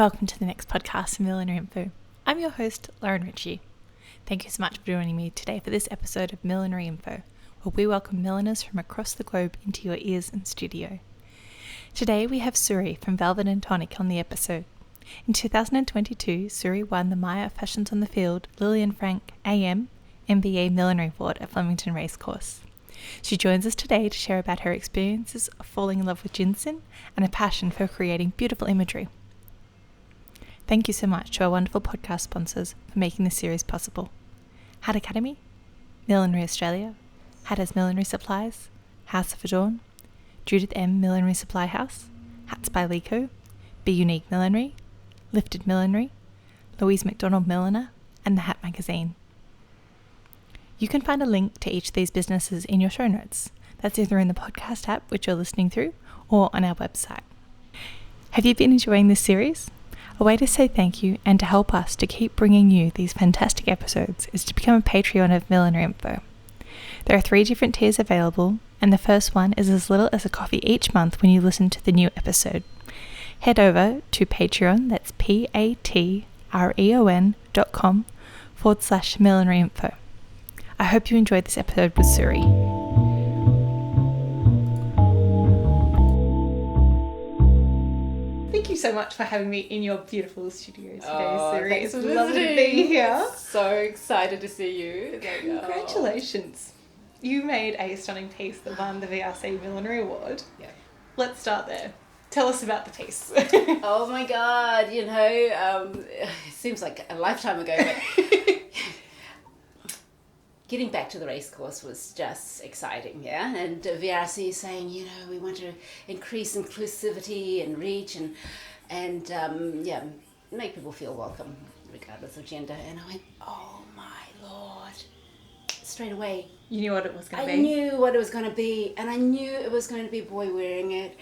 Welcome to the next podcast from Millinery.Info. I'm your host, Lauren Ritchie. Thank you so much for joining me today for this episode of Millinery.Info, where we welcome milliners from across the globe into your ears and studio. Today we have Souri from Velvet Tonic on the episode. In 2022, Souri won the Myer Fashions on the Field Lillian Frank AM MBA Millinery Award at Flemington Racecourse. She joins us today to share about her experiences of falling in love with ginseng and a passion for creating beautiful imagery. Thank you so much to our wonderful podcast sponsors for making this series possible. Hat Academy, Millinery Australia, Hatters Millinery Supplies, House of Adorn, Judith M. Millinery Supply House, Hats by Lico, Be Unique Millinery, Lifted Millinery, Louise McDonald Milliner, and The Hat Magazine. You can find a link to each of these businesses in your show notes. That's either in the podcast app, which you're listening through, or on our website. Have you been enjoying this series? A way to say thank you and to help us to keep bringing you these fantastic episodes is to become a Patreon of Millinery.Info. There are 3 different tiers available, and the first one is as little as a coffee each month when you listen to the new episode. Head over to Patreon, that's patreon.com/Millinery.Info. I hope you enjoyed this episode with Souri. Thank you so much for having me in your beautiful studio today, Souri. It's lovely to be here. So excited to see you. Congratulations. You made a stunning piece that won the VRC Millinery Award. Yeah. Let's start there. Tell us about the piece. Oh my God, it seems like a lifetime ago, but getting back to the race course was just exciting, yeah? And VRC is saying, we want to increase inclusivity and reach and make people feel welcome regardless of gender. And I went, oh my Lord. Straight away. You knew what it was going to be? I knew what it was going to be, and I knew it was going to be a boy wearing it.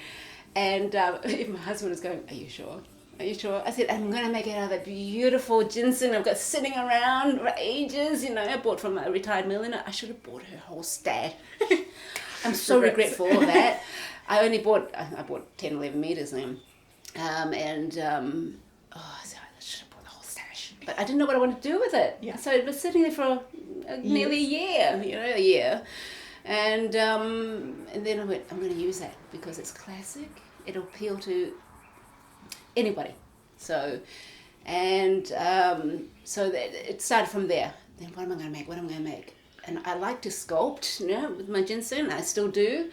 And even my husband was going, are you sure? Are you sure? I said, I'm going to make it out of that beautiful ginseng I've got sitting around for ages. I bought from a retired milliner. I should have bought her whole stash. I'm so regretful of that. I bought 10, 11 meters then. I should have bought the whole stash. But I didn't know what I wanted to do with it. Yeah. So it was sitting there for nearly a year. And then I went, I'm going to use that because it's classic. It'll appeal to anybody. So it started from there. Then what am I going to make? And I like to sculpt, with my ginseng. I still do.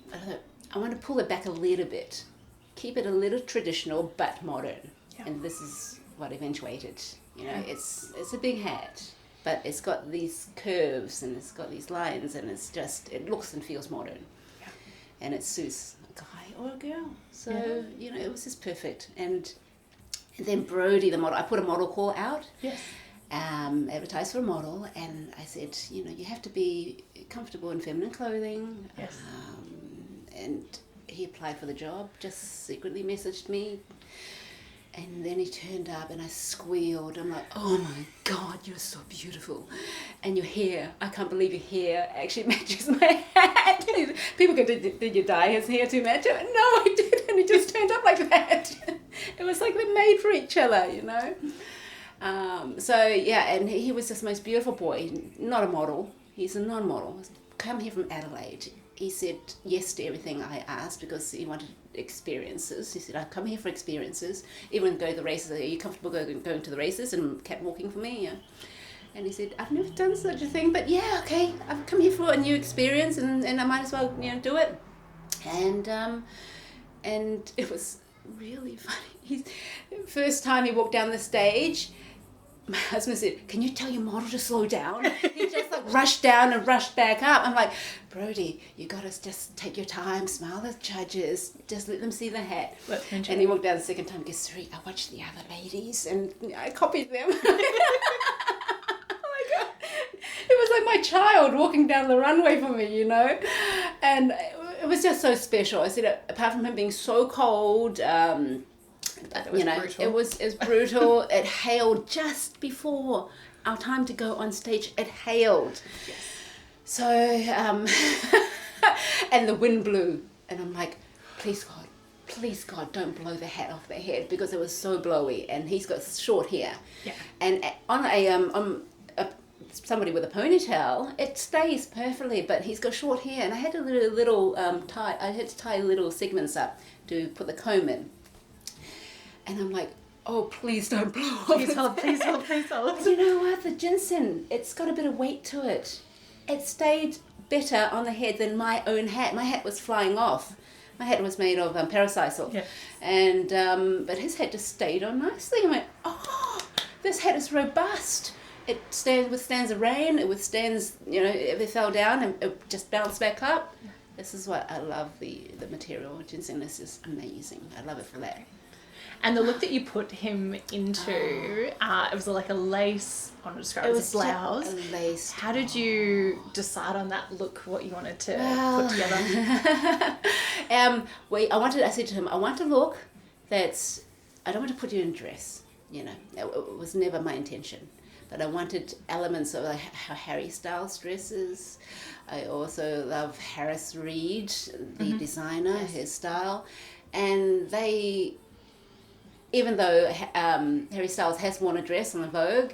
But I thought, I want to pull it back a little bit. Keep it a little traditional, but modern. Yeah. And this is what eventuated. It's a big hat, but it's got these curves and it's got these lines, and it looks and feels modern. Yeah. And it suits a guy or a girl. So, it was just perfect. And then Brody, the model, I put a model call out. Yes. Advertised for a model, and I said, you have to be comfortable in feminine clothing. Yes. And he applied for the job, just secretly messaged me. And then he turned up and I squealed. I'm like, oh my God, you're so beautiful. And your hair, I can't believe your hair actually matches my hat. People go, did you dye his hair to match it? No, I didn't. It just turned up like that. It was like they're made for each other, and he was just the most beautiful boy. Not a model. He's a non-model. Come here from Adelaide. He said yes to everything I asked because he wanted experiences. He said, I come here for experiences. Even go to the races. Are you comfortable going to the races and catwalking for me? Yeah. And he said, I've never done such a thing, but yeah, okay. I've come here for a new experience and I might as well, do it. And it was really funny. First time he walked down the stage, my husband said, can you tell your model to slow down? He just rushed down and rushed back up. I'm like, Brody, you got to just take your time, smile at the judges, just let them see the hat. And he walked down the second time and goes, Souri, I watched the other ladies and I copied them. Oh my God. It was like my child walking down the runway for me, And it was just so special. I said, apart from him being so cold, it was brutal. It hailed just before our time to go on stage. It hailed. Yes. So, and the wind blew. And I'm like, please God, please God, don't blow the hat off their head, because it was so blowy, and he's got short hair. Yeah. And on somebody with a ponytail, it stays perfectly, but he's got short hair, and I had to tie little segments up to put the comb in. And I'm like, oh, please don't blow off. Please hold. You know what? The ginseng, it's got a bit of weight to it. It stayed better on the head than my own hat. My hat was flying off. My hat was made of parasisal. Yeah. And, but his hat just stayed on nicely. I went, oh, this hat is robust. It withstands the rain. It withstands, if it fell down, and it just bounced back up. Yeah. This is what I love, the material. Ginseng is just amazing. I love it for that. And the look that you put him into, it was like a lace, I want to describe it as a blouse. A lace. How did you decide on that look, what you wanted to put together? I said to him, I want a look that's, I don't want to put you in a dress, it was never my intention. But I wanted elements of like how Harry Styles dresses. I also love Harris Reed, the designer, his style. And they... Even though Harry Styles has worn a dress on the Vogue,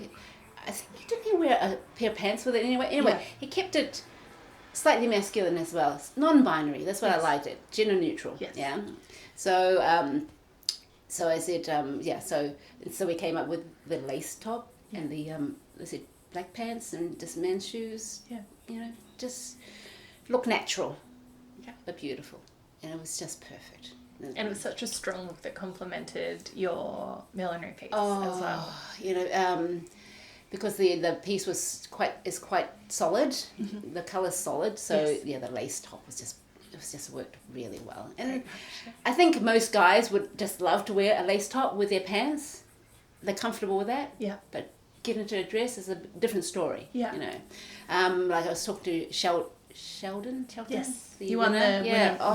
I think he wear a pair of pants with it anyway. He kept it slightly masculine as well. It's non-binary. That's what I liked it. Gender neutral. Yes. Yeah. So I said so we came up with the lace top and the black pants and just men's shoes. Yeah. Just look natural. Yeah. But beautiful. And it was just perfect. And it was such a strong look that complemented your millinery piece as well. Because the piece is quite solid. Mm-hmm. The colour's solid, so the lace top was just worked really well. And I think most guys would just love to wear a lace top with their pants. They're comfortable with that. Yeah. But get into a dress is a different story. Yeah. Like I was talking to Sheldon? Yes. The you won the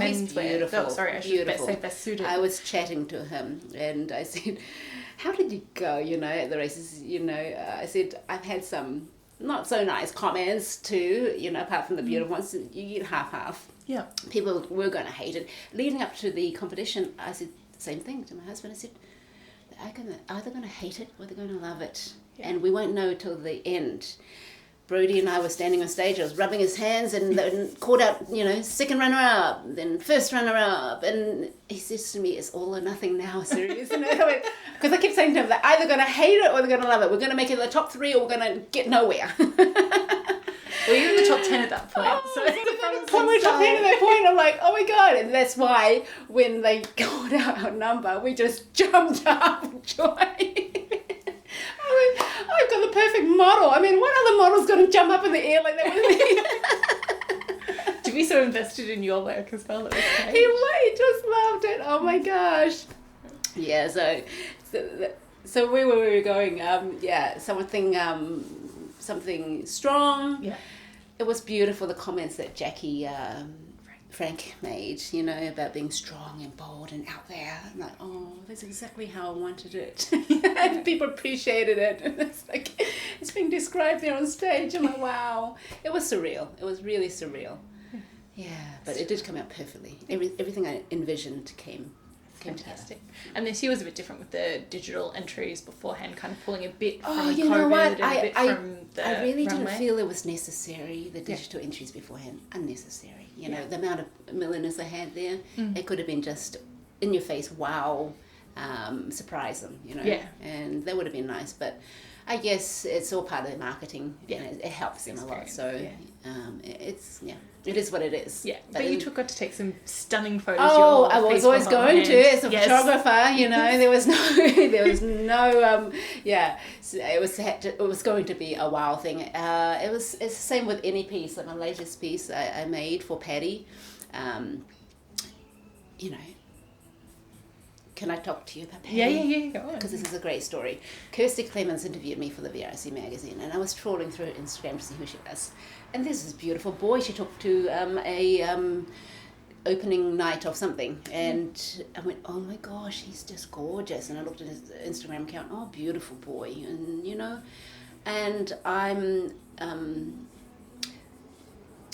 he's beautiful. Oh, sorry, I should say best suited. I was chatting to him and I said, how did you go, at the races? I said, I've had some not so nice comments too, apart from the beautiful ones. You get half. Yeah. People were going to hate it. Leading up to the competition, I said the same thing to my husband. I said, they're either going to hate it or they're going to love it. Yeah. And we won't know till the end. Brody and I were standing on stage. I was rubbing his hands and called out, second runner-up, then first runner-up. And he says to me, it's all or nothing now, serious. Because I kept saying to him, they're either going to hate it or they're going to love it. We're going to make it the top 3 or we're going to get nowhere. Well, you're in the top 10 at that point. We're top 10 at that point. I'm like, oh my God. And that's why when they called out our number, we just jumped up with joy. I've got the perfect model. I mean, what other model's going to jump up in the air like that with me? To be so invested in your work as well. That was great. He just loved it. Oh my gosh. Yeah, so where were we going? Something strong. Yeah. It was beautiful, the comments that Jackie Frank made, about being strong and bold and out there. I'm like, oh, that's exactly how I wanted it. And people appreciated it. And it's like, it's being described there on stage. I'm like, wow. It was surreal. It was really surreal. Yeah, but it did come out perfectly. Everything I envisioned came fantastic. Together. And this year was a bit different with the digital entries beforehand, kind of pulling a bit from COVID and a bit from the I really runway. Didn't feel it was necessary, the digital entries beforehand. Unnecessary. The amount of milliners I had there, it could have been just in your face, wow, surprise them, and that would have been nice. But I guess it's all part of the marketing. It helps them a lot. So it is what it is. Yeah, but you got to take some stunning photos. Oh, I was always going to as a photographer. There was no. So it was going to be a wow thing. It's the same with any piece. Like my latest piece I made for Paddy. Can I talk to you about Paddy? Yeah, go on. Because this is a great story. Kirsty Clemens interviewed me for the VRC magazine, and I was trawling through Instagram to see who she was. And this is a beautiful boy she took to a opening night of something, and I went, oh my gosh, he's just gorgeous. And I looked at his Instagram account, oh, beautiful boy, and and I'm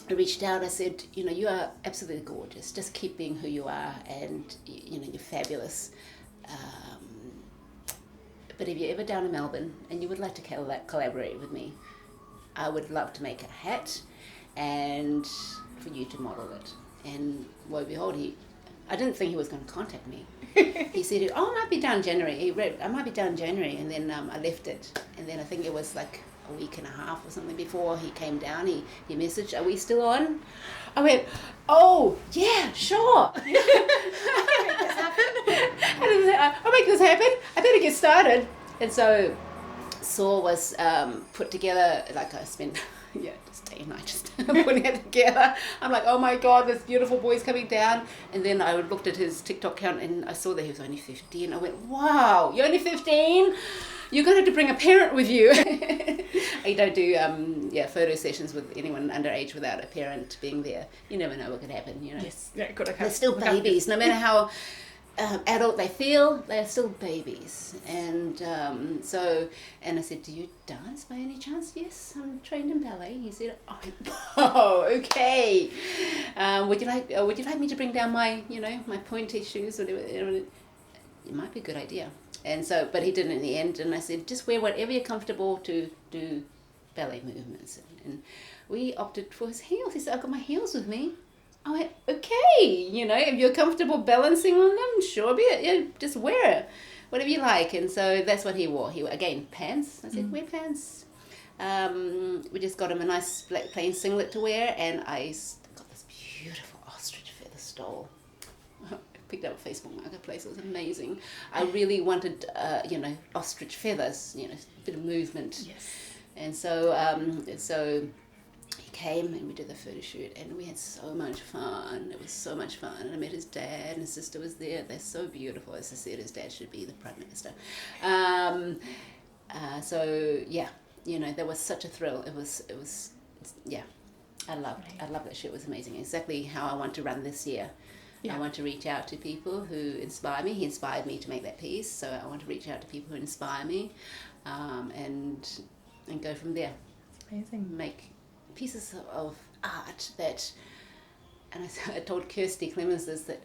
I reached out, I said, you are absolutely gorgeous. Just keep being who you are, and, you're fabulous. But if you're ever down in Melbourne and you would like to collaborate with me, I would love to make a hat and for you to model it. And lo and behold, I didn't think he was going to contact me. He said, I might be down in January. I might be down in January. And then I left it. And then I think it was like a week and a half or something before he came down. He messaged, are we still on? I went, oh, yeah, sure. I'll make this happen. I better get started. And so Saw was put together, like I spent, just day and night just putting it together. I'm like, oh my God, this beautiful boy's coming down. And then I looked at his TikTok account and I saw that he was only 15. I went, wow, you're only 15? You're going to have to bring a parent with you. I don't do photo sessions with anyone underage without a parent being there. You never know what could happen, Yes, yeah, good. Okay. They're still babies, no matter how adult they feel, they're still babies. And and I said, do you dance by any chance? Yes, I'm trained in ballet. He said, oh, okay. Would you like me to bring down my my pointy shoes? It might be a good idea. And so, but he didn't in the end. And I said, just wear whatever you're comfortable to do ballet movements. And we opted for his heels. He said, I've got my heels with me. I went, okay, if you're comfortable balancing on them, sure be it. Yeah, just wear it, whatever you like. And so that's what he wore. He wore, again, pants. I said, wear pants. We just got him a nice black plain singlet to wear, and I got this beautiful ostrich feather stole. I picked up at Facebook Marketplace. It was amazing. I really wanted, ostrich feathers, a bit of movement. Yes. And so he came and we did the photo shoot and we had so much fun. It was so much fun. And I met his dad and his sister was there. They're so beautiful. As I said, his dad should be the Prime Minister. There was such a thrill. It was I loved that shoot. It was amazing. Exactly how I want to run this year. Yeah. I want to reach out to people who inspire me. He inspired me to make that piece. So I want to reach out to people who inspire me and go from there. Amazing. Make pieces of art that, and I told Kirsty Clemens this, that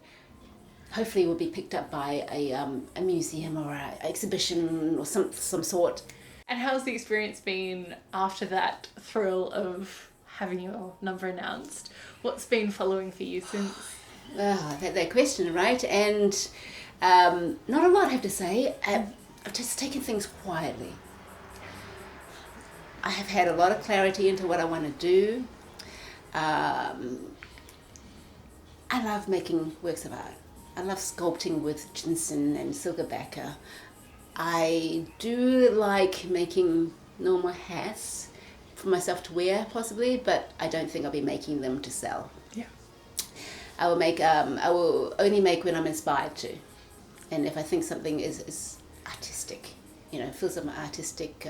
hopefully will be picked up by a museum or an exhibition or some sort. And how's the experience been after that thrill of having your number announced? What's been following for you since? That question, right? And not a lot, I have to say. I've just taken things quietly. I have had a lot of clarity into what I want to do. I love making works of art. I love sculpting with ginseng and silverbacker. I do like making normal hats for myself to wear, possibly, but I don't think I'll be making them to sell. Yeah. I will only make when I'm inspired to. And if I think something is artistic, feels like an artistic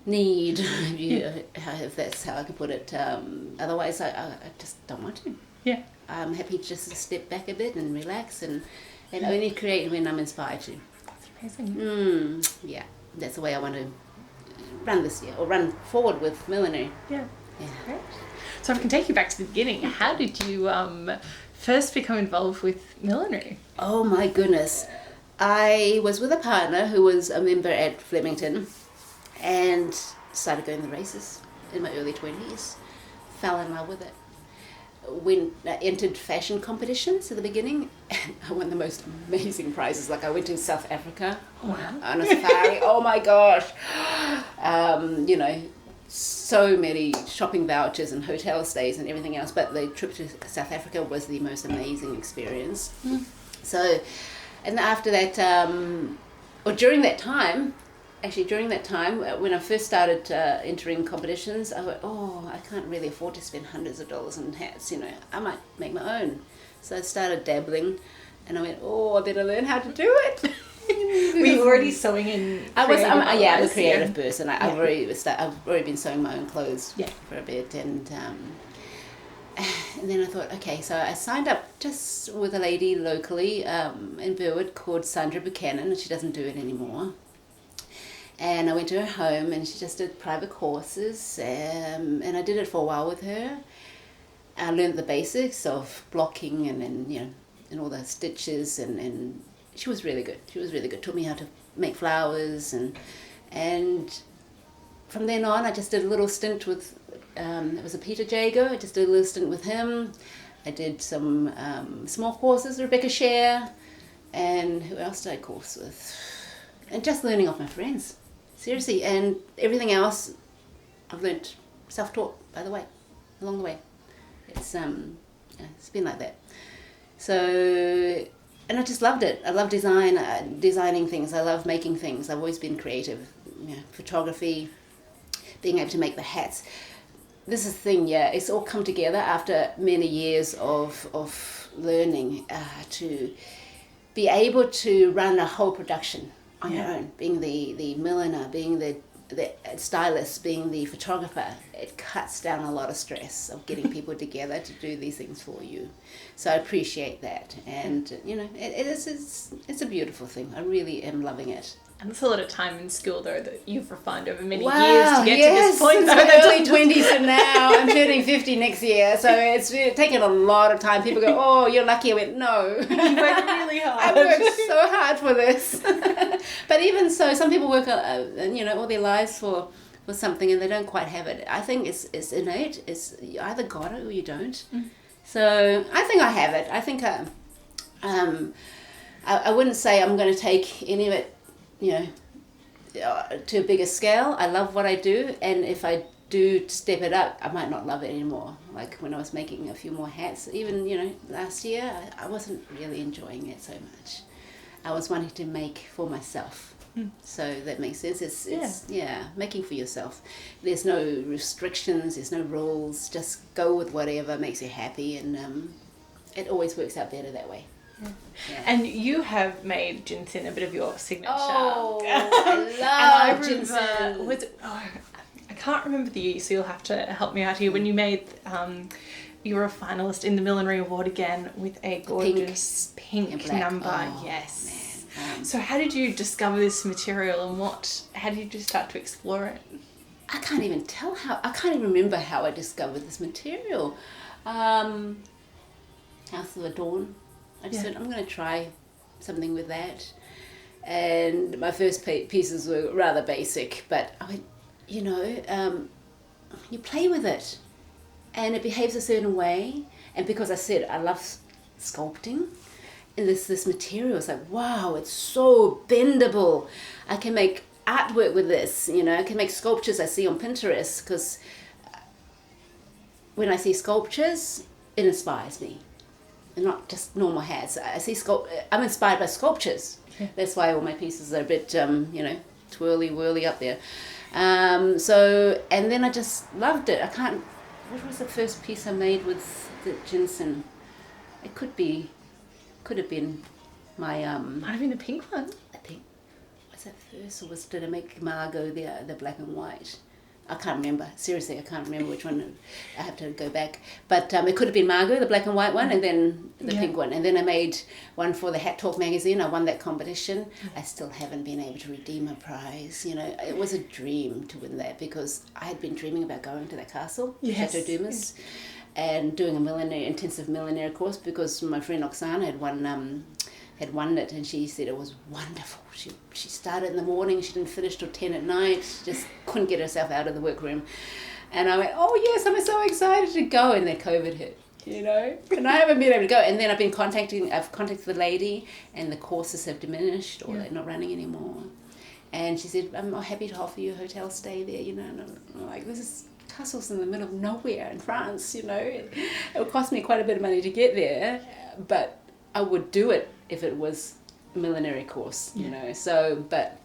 need, if that's how I can put it. Otherwise, I just don't want to. Yeah. I'm happy just to step back a bit and relax and only create when I'm inspired to. That's amazing. Yeah, that's the way I want to run this year, or run forward with millinery. Yeah. Great. So if I can take you back to the beginning, how did you first become involved with millinery? Oh my goodness. I was with a partner who was a member at Flemington and started going to the races in my early 20s. Fell in love with it. Entered fashion competitions at the beginning, and I won the most amazing prizes. Like I went to South Africa on a safari. Oh my gosh. So many shopping vouchers and hotel stays and everything else, but the trip to South Africa was the most amazing experience. So, and after that, during that time, when I first started entering competitions, I went, I can't really afford to spend hundreds of dollars on hats, I might make my own. So I started dabbling, and I went, I better learn how to do it. Were you already sewing in? I'm a creative person. I've already been sewing my own clothes for a bit, and then I thought, okay, so I signed up just with a lady locally in Burwood called Sandra Buchanan, and she doesn't do it anymore. And I went to her home, and she just did private courses, and I did it for a while with her. I learned the basics of blocking and all the stitches, and she was really good. She was really good. Taught me how to make flowers, and from then on I just did a little stint with, it was a Peter Jago. I just did a little stint with him. I did some small courses, Rebecca Share, and who else did I course with? And just learning off my friends, seriously. And everything else I've learnt self-taught, by the way, along the way. It's been like that. So, and I just loved it. I love designing things. I love making things. I've always been creative. Photography, being able to make the hats. This is the thing, it's all come together after many years of learning to be able to run a whole production on your own, being the milliner, being the stylist, being the photographer. It cuts down a lot of stress of getting people together to do these things for you. So I appreciate that, and it's a beautiful thing. I really am loving it. And it's a lot of time in school, though, that you've refined over many years to get to this point. Since my early 20s to now. I'm turning 50 next year, so it's taken a lot of time. People go, oh, you're lucky. I went, no. You worked really hard. I worked so hard for this. But even so, some people work all their lives for something, and they don't quite have it. I think it's innate. You either got it or you don't. So I think I have it. I think I wouldn't say I'm going to take any of it to a bigger scale. I love what I do, and if I do step it up, I might not love it anymore. Like when I was making a few more hats, even last year, I wasn't really enjoying it so much. I was wanting to make for myself. So that makes sense. It's making for yourself. There's no restrictions, there's no rules. Just go with whatever makes you happy, and it always works out better that way. Yeah. And you have made ginseng a bit of your signature. Oh, I love ginseng. I can't remember the year, so you'll have to help me out here. When you made, you were a finalist in the Millinery Award again with a gorgeous pink number. Oh, yes. Man. So how did you discover this material, and how did you start to explore it? I can't even remember how I discovered this material. House of the Dawn. I just said, I'm going to try something with that. And my first pieces were rather basic, but I went, you play with it and it behaves a certain way. And because I said I love sculpting, and this material is like, wow, it's so bendable. I can make artwork with this, I can make sculptures I see on Pinterest, because when I see sculptures, it inspires me. Not just normal hats. I'm inspired by sculptures. That's why all my pieces are a bit, twirly whirly up there. And then I just loved it. What was the first piece I made with the ginseng? It could have been my might have been the pink one. I think, was that first, or did I make Margot the black and white? I can't remember. Seriously, I can't remember which one. I have to go back. But it could have been Margot, the black and white one, and then the pink one. And then I made one for the Hat Talk magazine. I won that competition. I still haven't been able to redeem a prize. It was a dream to win that, because I had been dreaming about going to that castle, Chateau Dumas, and doing a intensive millinery course, because my friend Oksana had won it, and she said it was wonderful. She started in the morning, she didn't finish till 10 at night, just couldn't get herself out of the workroom. And I went, oh yes, I'm so excited to go, and then COVID hit, and I haven't been able to go. And then I've contacted the lady, and the courses have diminished, or they're not running anymore. And she said, I'm happy to offer you a hotel stay there, and I'm like, this is castle's in the middle of nowhere in France, it would cost me quite a bit of money to get there, but I would do it if it was a millinery course, So, but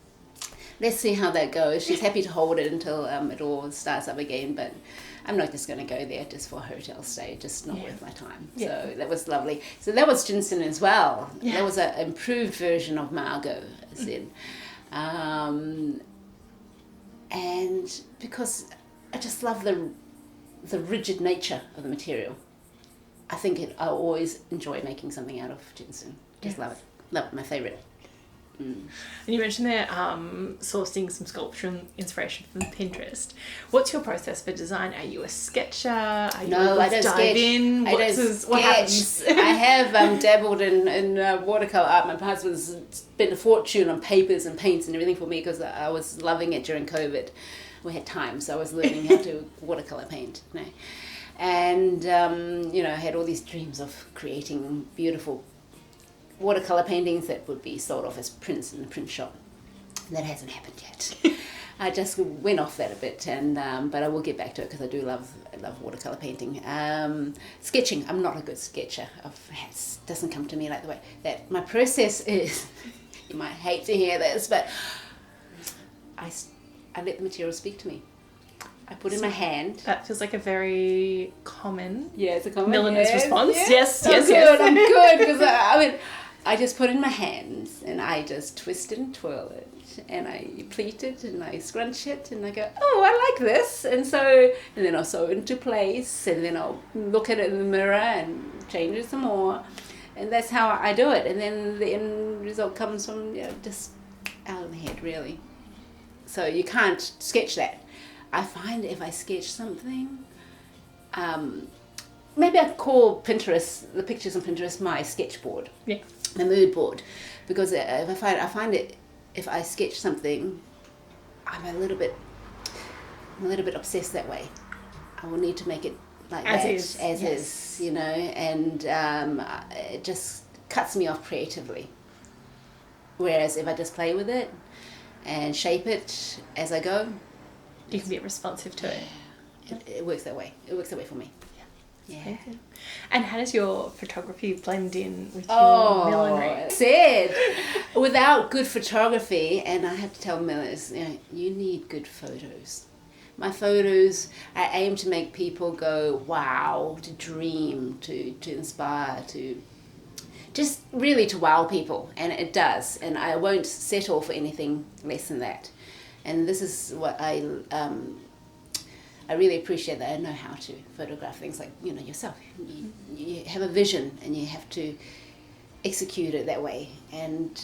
let's see how that goes. She's happy to hold it until it all starts up again, but I'm not just going to go there just for a hotel stay, just not worth my time. So that was lovely. So that was ginseng as well. That was an improved version of Margot, I said. And because I just love the rigid nature of the material. I always enjoy making something out of ginseng. Just love it. Love it, my favourite. And you mentioned there sourcing some sculpture inspiration from Pinterest. What's your process for design? Are you a sketcher? Are you No, I don't dive sketch. in? What happens? I have dabbled in watercolor art. My husband's spent a fortune on papers and paints and everything for me because I was loving it during COVID. We had time, so I was learning how to watercolor paint. You know? And I had all these dreams of creating beautiful watercolor paintings that would be sold off as prints in the print shop. That hasn't happened yet. I just went off that a bit, and but I will get back to it because I do love watercolor painting. Sketching, I'm not a good sketcher. It doesn't come to me like the way that my process is. You might hate to hear this, but I let the material speak to me. I put in my hand. That feels like a very common it's a common milliner's response. Yes. I'm good because I just put it in my hands and I just twist it and twirl it and I pleat it and I scrunch it and I go, oh, I like this, and then I'll sew it into place and then I'll look at it in the mirror and change it some more, and that's how I do it, and then the end result comes from just out of the head, really. So you can't sketch that. I find if I sketch something, maybe I call Pinterest, the pictures on Pinterest, my sketchboard, the mood board, because if I find it, if I sketch something, I'm a little bit obsessed that way. I will need to make it like as is, and it just cuts me off creatively. Whereas if I just play with it and shape it as I go, you can be responsive to it. It works that way. It works that way for me. Yeah. And how does your photography blend in with your millinery? Without good photography, and I have to tell milliners, you need good photos. My photos, I aim to make people go, wow, to dream, to inspire, to just really to wow people, and it does. And I won't settle for anything less than that. And this is what I really appreciate, that I know how to photograph things like, yourself. You have a vision and you have to execute it that way. And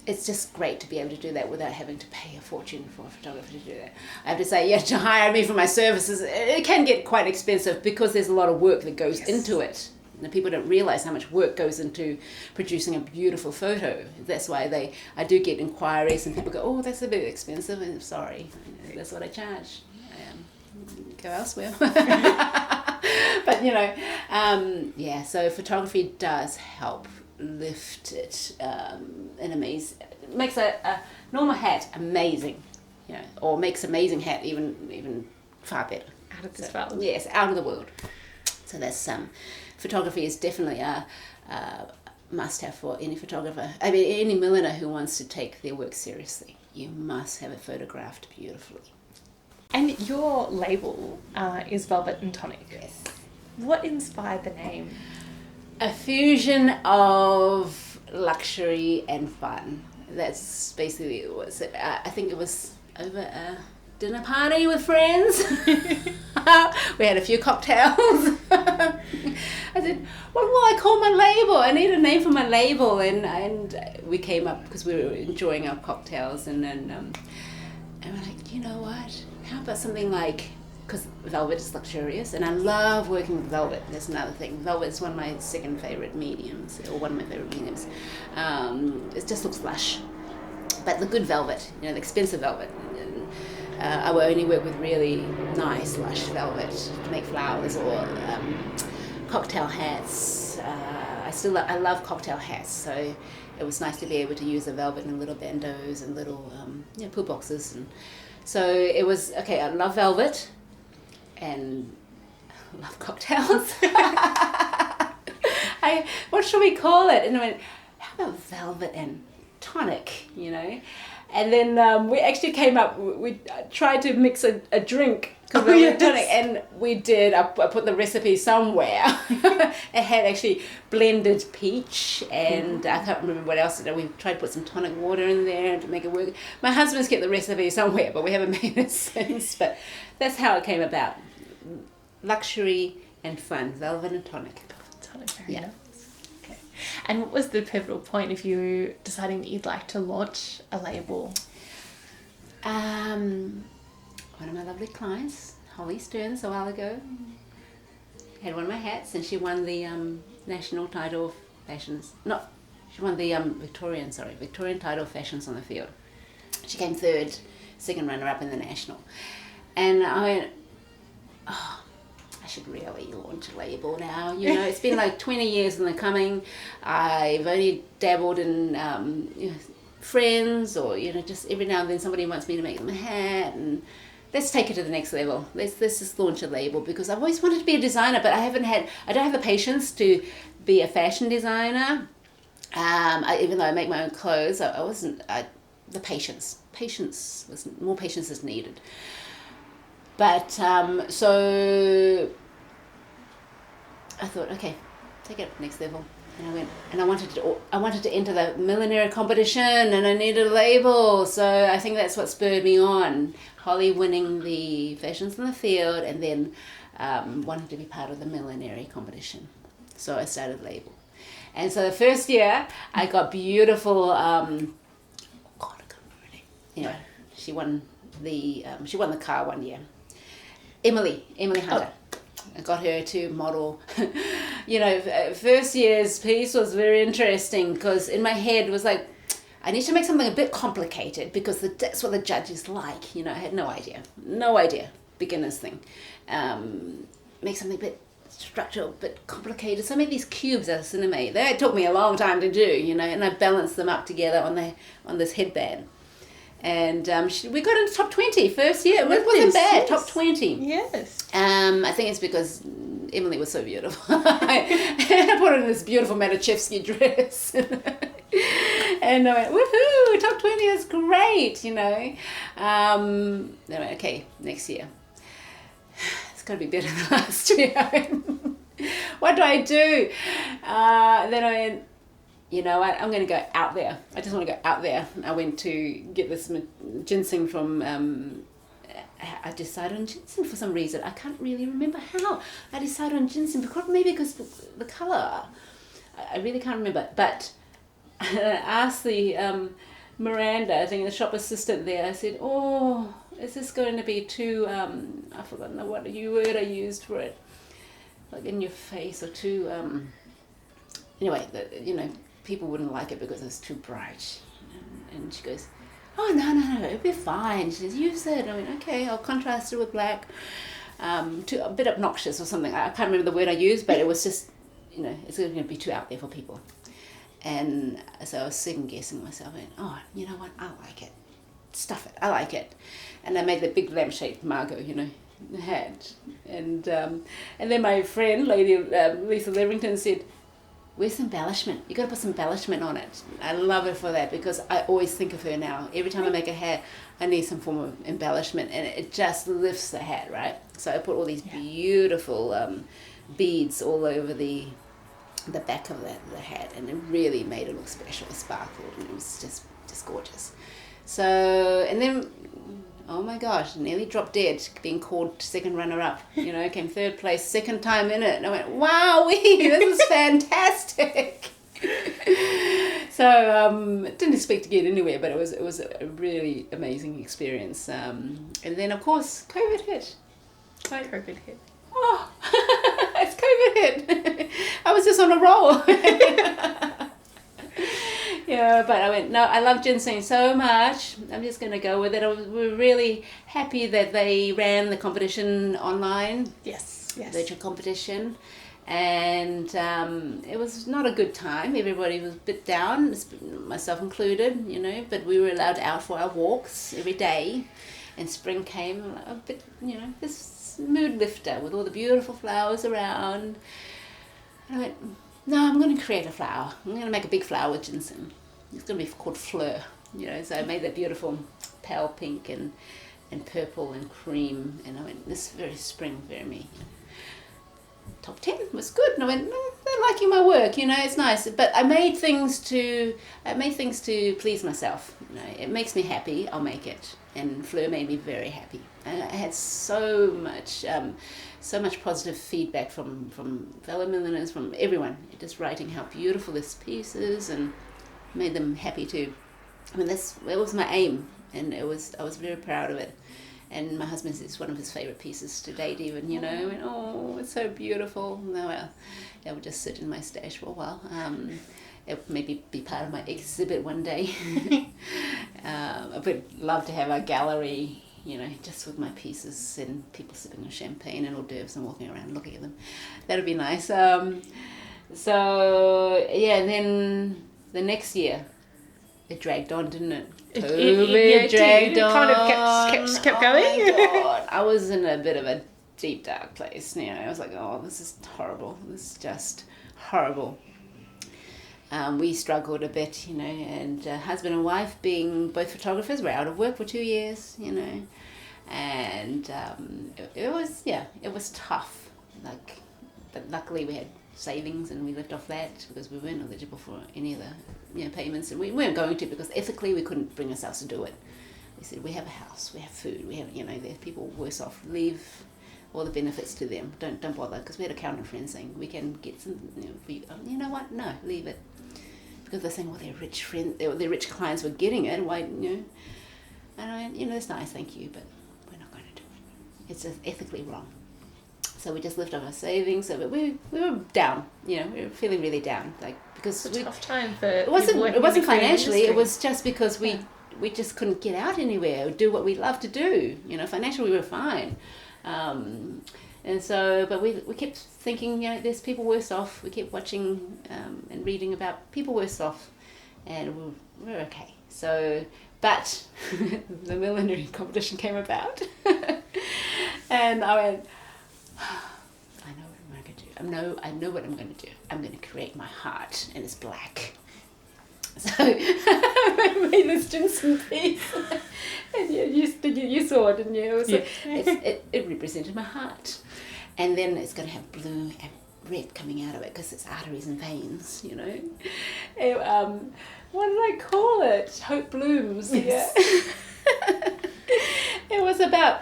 it's just great to be able to do that without having to pay a fortune for a photographer to do that. I have to say, to hire me for my services, it can get quite expensive because there's a lot of work that goes into it. And people don't realize how much work goes into producing a beautiful photo. That's why I do get inquiries and people go, oh, that's a bit expensive, and I'm sorry, that's what I charge. Go elsewhere. But so photography does help lift it in amazing. It makes a normal hat amazing, or makes amazing hat even far better. Out of this world. Yes, out of the world. So that's photography is definitely a must-have for any photographer. I mean, any milliner who wants to take their work seriously. You must have it photographed beautifully. And your label is Velvet Tonic. Yes. What inspired the name? A fusion of luxury and fun. That's basically it was. I think it was over a dinner party with friends. We had a few cocktails. I said, what will I call my label? I need a name for my label. And we came up, because we were enjoying our cocktails, and then we're like, you know what? How about something like, because velvet is luxurious, and I love working with velvet. That's another thing. Velvet is one of my second favorite mediums, or one of my favorite mediums. It just looks lush. But the good velvet, the expensive velvet. I will only work with really nice, lush velvet to make flowers or cocktail hats. I love cocktail hats, so it was nice to be able to use the velvet in little bandeaus and little pull boxes. And so it was, okay, I love velvet and I love cocktails. What should we call it? And I went, how about velvet and tonic, And then we actually came up, we tried to mix a drink, tonic, and we did. I put the recipe somewhere. It had actually blended peach, and I can't remember what else. We tried to put some tonic water in there to make it work. My husband's kept the recipe somewhere, but we haven't made it since. But that's how it came about. Luxury and fun, velvet and tonic. Tonic, very nice. Okay. And what was the pivotal point of you deciding that you'd like to launch a label? One of my lovely clients, Holly Stearns, a while ago, had one of my hats, and she won the national title of fashions. No, she won the Victorian title of fashions on the field. She came third, second runner-up in the national. And I went, oh, I should really launch a label now. You know, it's been like 20 years in the coming. I've only dabbled in friends, or just every now and then somebody wants me to make them a hat, and let's take it to the next level. Let's just launch a label, because I've always wanted to be a designer, but I don't have the patience to be a fashion designer. Even though I make my own clothes, the patience is needed. But so I thought, okay, take it next level. And I went, and I wanted to enter the millinery competition, and I needed a label. So I think that's what spurred me on. Holly winning the fashions in the field, and then wanting to be part of the millinery competition. So I started label. And so the first year I got beautiful. I can't remember her name. Anyway, she won the car one year. Emily Hunter. I got her to model. First year's piece was very interesting, because in my head it was like, I need to make something a bit complicated, because that's what the judges like. I had no idea, beginner's thing. Make something a bit structural, a bit complicated. So I made these cubes out of cinnamon. That took me a long time to do, and I balanced them up together on this headband. And we got into top 20 first year. It wasn't bad, yes. Top 20. Yes. I think it's because Emily was so beautiful. I put her in this beautiful Matuszewski dress. And I went, woohoo, top 20 is great, Then I went, okay, next year. It's got to be better than last year. What do I do? Then I went, you know what, I'm going to go out there. I just want to go out there. I went to get this ginseng from, I decided on ginseng for some reason. I can't really remember how I decided on ginseng, because the colour. I really can't remember. But I asked the Miranda, I think the shop assistant there, I said, oh, is this going to be too, I forgot what word I used for it, like in your face, or too, anyway, people wouldn't like it because it's too bright. And she goes, oh, no, it'll be fine. She says, use it. I went, okay, I'll contrast it with black. Too, a bit obnoxious or something. I can't remember the word I used, but it was just, it's going to be too out there for people. And so I was second guessing myself. I went, oh, you know what, I like it. Stuff it, I like it. And I made the big lampshade Margot, hat. And then my friend, Lady Lisa Leverington, said, where's the embellishment? You got to put some embellishment on it. I love her for that, because I always think of her now. Every time I make a hat, I need some form of embellishment, and it just lifts the hat, right? So I put all these beautiful beads all over the back of the hat, and it really made it look special. It sparkled, and it was just gorgeous. So, and then, oh my gosh, nearly dropped dead being called second runner-up. Came third place, second time in it. And I went, wow, this is fantastic. So, didn't expect to get anywhere, but it was a really amazing experience. And then, of course, COVID hit. COVID hit. Oh, it's COVID hit. I was just on a roll. But I went, no, I love ginseng so much. I'm just going to go with it. We're really happy that they ran the competition online. Yes. Virtual competition. And it was not a good time. Everybody was a bit down, myself included, but we were allowed out for our walks every day. And spring came, a bit, this mood lifter with all the beautiful flowers around. And I went, no, I'm going to create a flower. I'm going to make a big flower with ginseng. It's going to be called Fleur. So I made that beautiful pale pink and purple and cream. And I went, this is very spring, very me. top 10 was good. And I went, no, they're liking my work, you know, it's nice. But I made things to please myself. You know, it makes me happy, I'll make it. And Fleur made me very happy. And I had so much positive feedback from fellow milliners, from everyone, just writing how beautiful this piece is, and made them happy too. I mean, it was my aim, and I was very proud of it. And my husband's, it's one of his favourite pieces to date even, you know. And, oh, it's so beautiful. No, it would just sit in my stash for a while. It would maybe be part of my exhibit one day. I would love to have a gallery, you know, just with my pieces and people sipping on champagne and hors d'oeuvres and walking around looking at them. That would be nice. So, yeah, and then the next year, it dragged on, didn't it? It dragged on. Kind of kept going. My God. I was in a bit of a deep, dark place. You know, I was like, oh, this is horrible. This is just horrible. We struggled a bit, you know, and husband and wife, being both photographers, were out of work for 2 years, you know, and it was tough. Like, but luckily we had savings and we lived off that because we weren't eligible for any of the, you know, payments, and we weren't going to because ethically we couldn't bring ourselves to do it. We said, we have a house, we have food, we have, you know, there's people worse off. Leave all the benefits to them. Don't bother, because we had accountant friends saying we can get some. You know what? No, leave it, because they're saying, well, their rich clients were getting it. Why, you know? And I went, you know, it's nice, thank you, but we're not going to do it. It's just ethically wrong. So we just lived off our savings. So we were down. You know, we were feeling really down, like, because it's a tough time for. It wasn't financially. It was just because we just couldn't get out anywhere or do what we love to do. You know, financially we were fine. And so, but we kept thinking, you know, there's people worse off. We kept watching and reading about people worse off, and we're okay. So, but the millinery competition came about, and I went, I know what I'm going to do. I know what I'm going to do. I'm going to create my heart, and it's black. So I made this ginseng piece, and you saw it, didn't you? It represented my heart, and then it's going to have blue and red coming out of it because it's arteries and veins, you know. What did I call it? Hope blooms. Yes. Yeah. It was about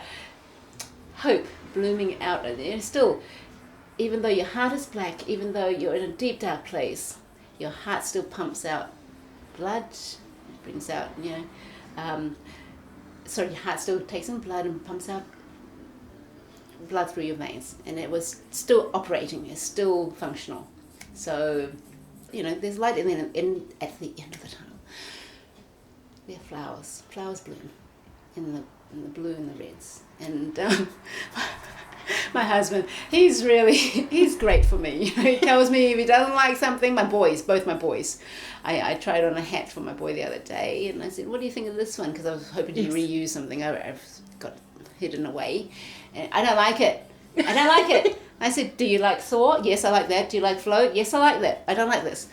hope blooming out of there. Still, even though your heart is black, even though you're in a deep dark place, your heart still pumps out blood, brings out, you know, your heart still takes in blood and pumps out blood through your veins, and it was still operating, it's still functional. So, you know, there's light at the end of the tunnel. There are flowers bloom in the blue and the reds, and my husband, he's great for me. He tells me if he doesn't like something, both my boys. I tried on a hat for my boy the other day, and I said, what do you think of this one? Because I was hoping to reuse something I've got hidden away. And I don't like it. I said, do you like Thor? Yes, I like that. Do you like Float? Yes, I like that. I don't like this.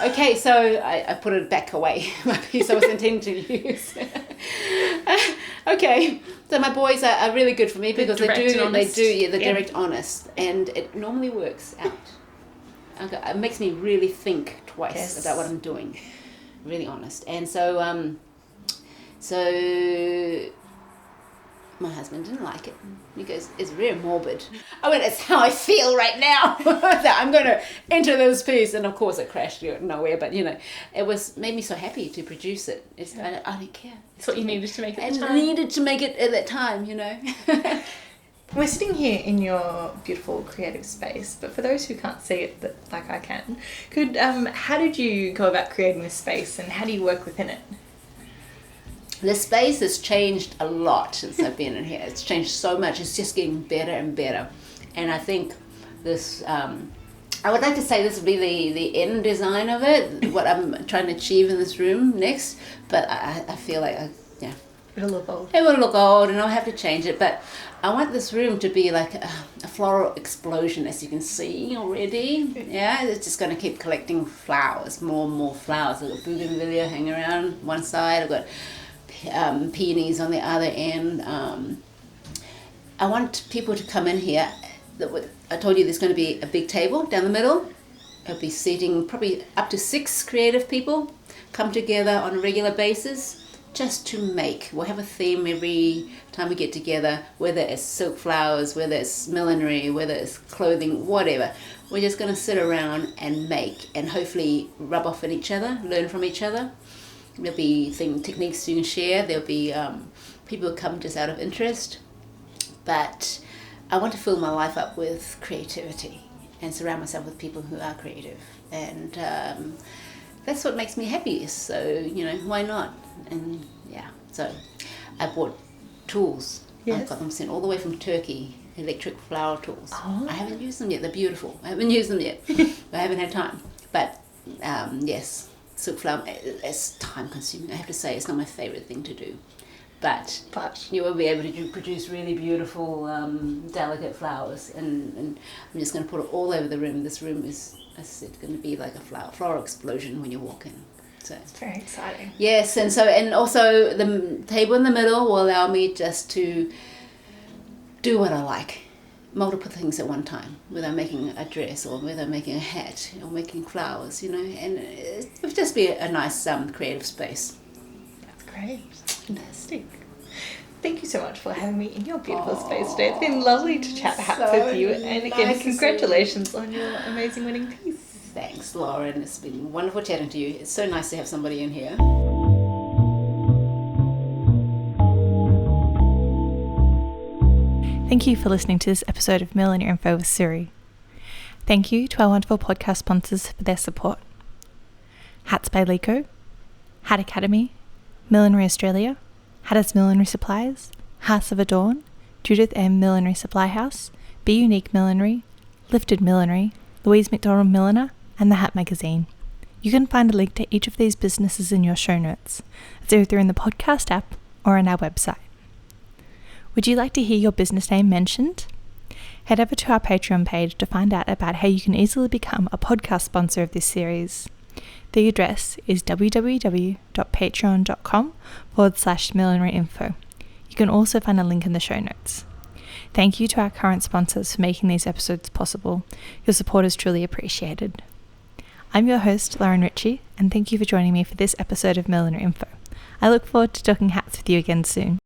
Okay, so I put it back away, my piece I was intending to use. Okay, so my boys are really good for me because they're direct, honest, and it normally works out. Okay, it makes me really think twice about what I'm doing, really honest. And so my husband didn't like it. He goes, it's very morbid. I went, it's how I feel right now. I'm going to enter this piece. And of course it crashed nowhere, but you know, made me so happy to produce it. I don't care. It's what you needed to make at the time. I needed to make it at that time, you know. We're sitting here in your beautiful creative space, but for those who can't see it, like I can, how did you go about creating this space, and how do you work within it? The space has changed a lot since I've been in here. It's changed so much. It's just getting better and better. And I think this, I would like to say this would be the end design of it, what I'm trying to achieve in this room next, but I feel like, it'll look old. It will look old, and I'll have to change it, but I want this room to be like a floral explosion, as you can see already. Yeah, it's just going to keep collecting flowers, more and more flowers. I've got bougainvillea hanging around one side, I've got peonies on the other end. I want people to come in here I told you there's going to be a big table down the middle. It'll be seating probably up to 6 creative people, come together on a regular basis just to make. We'll have a theme every time we get together, whether it's silk flowers, whether it's millinery, whether it's clothing, whatever. We're just going to sit around and make and hopefully rub off on each other, learn from each other. There'll be techniques you can share. There'll be people who come just out of interest. But I want to fill my life up with creativity and surround myself with people who are creative. And that's what makes me happy. So, why not? And yeah, so I bought tools. Yes. I've got them sent all the way from Turkey, electric flower tools. Oh. I haven't used them yet. They're beautiful. I haven't used them yet. I haven't had time. But yes, silk flower, it's time consuming. I have to say, it's not my favorite thing to do. But you will be able to produce really beautiful, delicate flowers. And I'm just going to put it all over the room. This room is, as I said, going to be like a floral explosion when you walk in. So It's very exciting. yes, and also the table in the middle will allow me just to do what I like, multiple things at one time, whether I'm making a dress or whether I'm making a hat or making flowers, and it would just be a nice creative space. That's great. Fantastic. Thank you so much for having me in your beautiful space today. It's been lovely to chat hats so with you. And again, nice to see you. congratulations on your amazing winning piece. Thanks, Lauren. It's been wonderful chatting to you. It's so nice to have somebody in here. Thank you for listening to this episode of Millinery.Info with Souri. Thank you to our wonderful podcast sponsors for their support. Hats by Lico, Hat Academy, Millinery Australia, Hatters Millinery Supplies, House of Adorn, Judith M. Millinery Supply House, Be Unique Millinery, Lifted Millinery, Louise McDonald Milliner, and The Hat Magazine. You can find a link to each of these businesses in your show notes. It's either in the podcast app or on our website. Would you like to hear your business name mentioned? Head over to our Patreon page to find out about how you can easily become a podcast sponsor of this series. The address is www.patreon.com/millinery.info. You can also find a link in the show notes. Thank you to our current sponsors for making these episodes possible. Your support is truly appreciated. I'm your host, Lauren Ritchie, and thank you for joining me for this episode of Millinery.Info. I look forward to talking hats with you again soon.